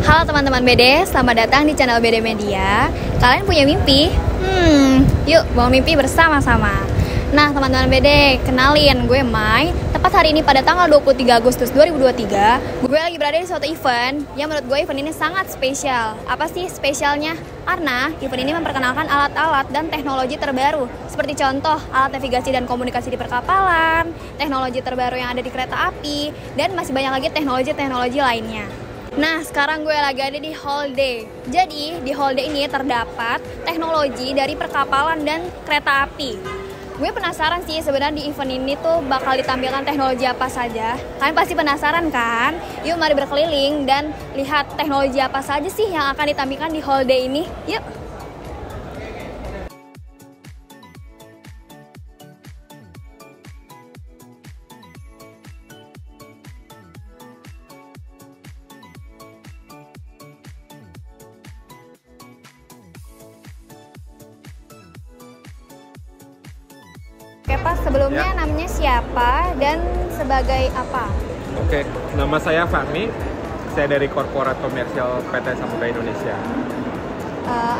Halo teman-teman BD, selamat datang di channel BD Media. Kalian punya mimpi? Yuk bawa mimpi bersama-sama. Nah teman-teman BD, kenalin gue Mai. Tepat hari ini pada tanggal 23 Agustus 2023, gue lagi berada di suatu event yang menurut gue event ini sangat spesial. Apa sih spesialnya? Karena event ini memperkenalkan alat-alat dan teknologi terbaru, seperti contoh alat navigasi dan komunikasi di perkapalan, teknologi terbaru yang ada di kereta api, dan masih banyak lagi teknologi-teknologi lainnya. Nah, sekarang gue lagi ada di Hall D. Jadi, di Hall D ini terdapat teknologi dari perkapalan dan kereta api. Gue penasaran sih sebenarnya di event ini tuh bakal ditampilkan teknologi apa saja. Kalian pasti penasaran kan? Yuk mari berkeliling dan lihat teknologi apa saja sih yang akan ditampilkan di Hall D ini. Yuk. Oke Pak, sebelumnya namanya siapa dan sebagai apa? Oke, nama saya Fahmi. Saya dari Korporat Komersial PT Samudra Indonesia.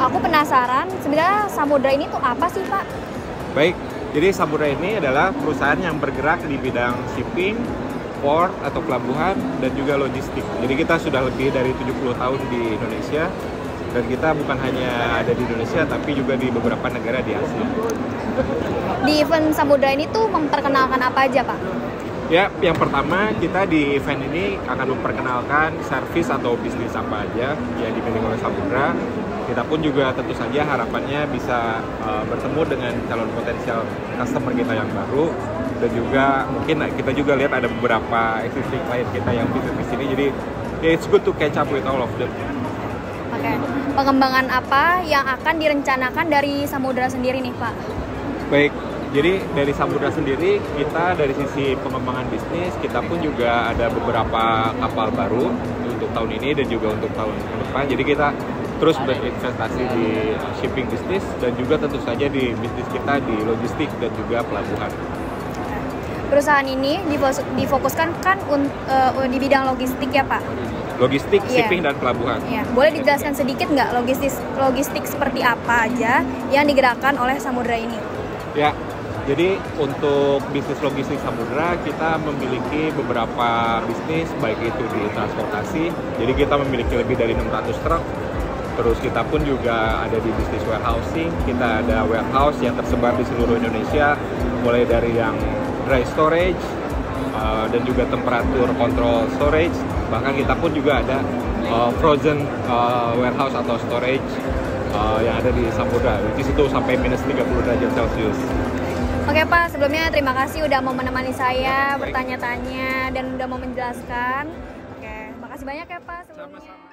Aku penasaran, sebenarnya Samudra ini tuh apa sih Pak? Baik, jadi Samudra ini adalah perusahaan yang bergerak di bidang shipping, port atau pelabuhan, dan juga logistik. Jadi kita sudah lebih dari 70 tahun di Indonesia. Dan kita bukan hanya ada di Indonesia, tapi juga di beberapa negara di Asia. Di event Samudra ini tuh memperkenalkan apa aja Pak? Ya, yang pertama kita di event ini akan memperkenalkan servis atau bisnis apa aja yang dimiliki oleh Samudra. Kita pun juga tentu saja harapannya bisa bertemu dengan calon potensial customer kita yang baru. Dan juga mungkin kita juga lihat ada beberapa existing client kita yang bisnis di sini. Jadi it's good to catch up with all of them. Oke, pengembangan apa yang akan direncanakan dari Samudra sendiri nih Pak? Baik, jadi dari Samudra sendiri kita dari sisi pengembangan bisnis kita pun juga ada beberapa kapal baru untuk tahun ini dan juga untuk tahun depan. Jadi kita terus berinvestasi di shipping bisnis dan juga tentu saja di bisnis kita di logistik dan juga pelabuhan. Perusahaan ini difokuskan kan di bidang logistik ya Pak? Logistik, shipping, dan pelabuhan. Boleh dijelaskan sedikit nggak logistik seperti apa aja yang digerakkan oleh Samudra ini? Ya, jadi untuk bisnis logistik Samudra kita memiliki beberapa bisnis, baik itu di transportasi. Jadi kita memiliki lebih dari 600 truk. Terus kita pun juga ada di bisnis warehousing. Kita ada warehouse yang tersebar di seluruh Indonesia, mulai dari yang dry storage dan juga temperatur control storage. Bahkan kita pun juga ada frozen warehouse atau storage yang ada di Samudra. Di situ sampai minus 30 derajat Celcius. Oke Pak, sebelumnya terima kasih udah mau menemani saya bertanya-tanya dan udah mau menjelaskan. Oke, makasih banyak ya Pak sebelumnya. Sama-sama.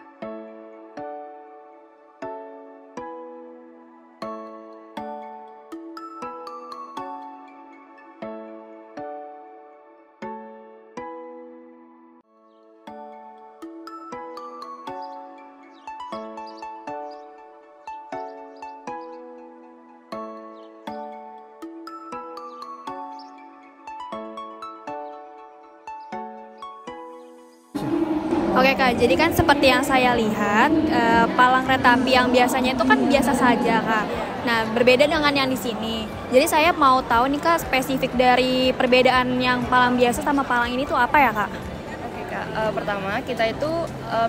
Oke Kak, jadi kan seperti yang saya lihat, palang kereta api yang biasanya itu kan biasa saja Kak. Nah, berbeda dengan yang di sini. Jadi saya mau tahu nih Kak, spesifik dari perbedaan yang palang biasa sama palang ini tuh apa ya Kak? Oke Kak, pertama kita itu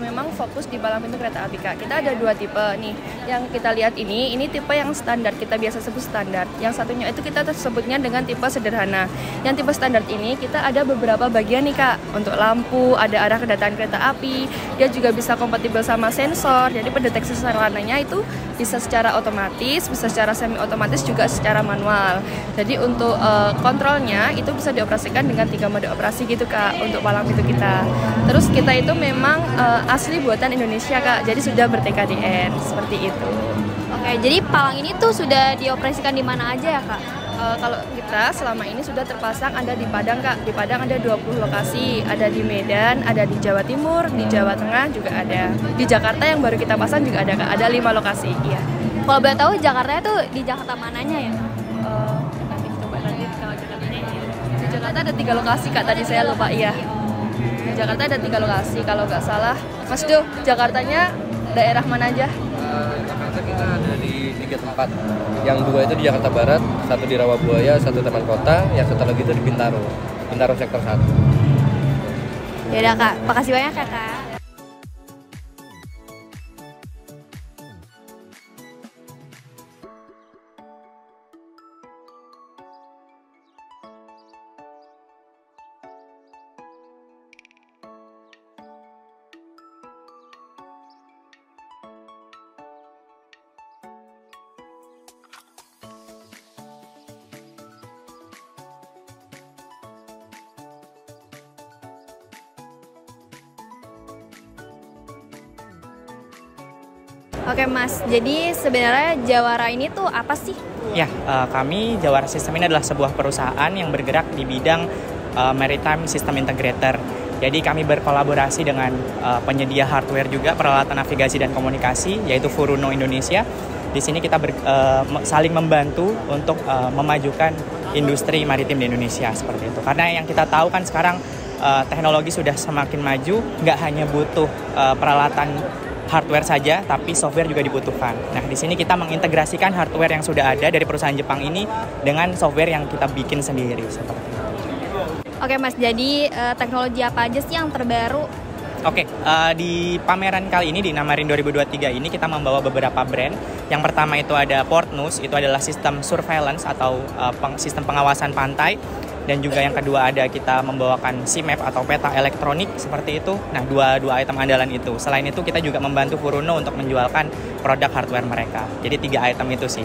memang fokus di palang pintu kereta api Kak. Kita ada dua tipe nih. Yang kita lihat ini tipe yang standar, kita biasa sebut standar. Yang satunya itu kita sebutnya dengan tipe sederhana. Yang tipe standar ini kita ada beberapa bagian nih Kak. Untuk lampu, ada arah kedatangan kereta api. Dia juga bisa kompatibel sama sensor. Jadi pendeteksi sarananya itu bisa secara otomatis, bisa secara semi otomatis, juga secara manual. Jadi untuk kontrolnya itu bisa dioperasikan dengan 3 mode operasi gitu Kak untuk palang pintu kita. Terus kita itu memang asli buatan Indonesia Kak. Jadi sudah ber-TKDN seperti itu. Oke, jadi palang ini tuh sudah dioperasikan di mana aja ya Kak? Kalau kita selama ini sudah terpasang ada di Padang Kak. Di Padang ada 20 lokasi, ada di Medan, ada di Jawa Timur, di Jawa Tengah juga ada. Di Jakarta yang baru kita pasang juga ada Kak, ada 5 lokasi. Iya. Kalau boleh tahu Jakarta tuh di Jakarta mananya ya? Nanti coba kalau Jakarta. Di Jakarta ada 3 lokasi Kak, tadi saya lupa iya. Jakarta ada 3 lokasi kalau nggak salah. Mas Do, Jakartanya daerah mana aja? Jakarta kita ada di 3 tempat. Yang 2 itu di Jakarta Barat, 1 di Rawabuaya, 1 Taman Kota, yang 1 lagi itu di Bintaro sektor 1. Yaudah Kak, makasih banyak ya Kak. Oke Mas, jadi sebenarnya Jawara ini tuh apa sih? Ya, kami Jawara System ini adalah sebuah perusahaan yang bergerak di bidang maritime system integrator. Jadi kami berkolaborasi dengan penyedia hardware juga, peralatan navigasi dan komunikasi, yaitu Furuno Indonesia. Di sini kita saling membantu untuk memajukan industri maritim di Indonesia seperti itu. Karena yang kita tahu kan sekarang teknologi sudah semakin maju, nggak hanya butuh peralatan hardware saja, tapi software juga dibutuhkan. Nah, di sini kita mengintegrasikan hardware yang sudah ada dari perusahaan Jepang ini dengan software yang kita bikin sendiri seperti itu. Oke Mas, jadi teknologi apa aja sih yang terbaru? Oke, di pameran kali ini di Namarin 2023 ini kita membawa beberapa brand. Yang pertama itu ada Portnews, itu adalah sistem surveillance atau sistem pengawasan pantai. Dan juga yang kedua ada kita membawakan C-Map atau peta elektronik seperti itu. Nah, dua item andalan itu. Selain itu kita juga membantu Furuno untuk menjualkan produk hardware mereka. Jadi 3 item itu sih.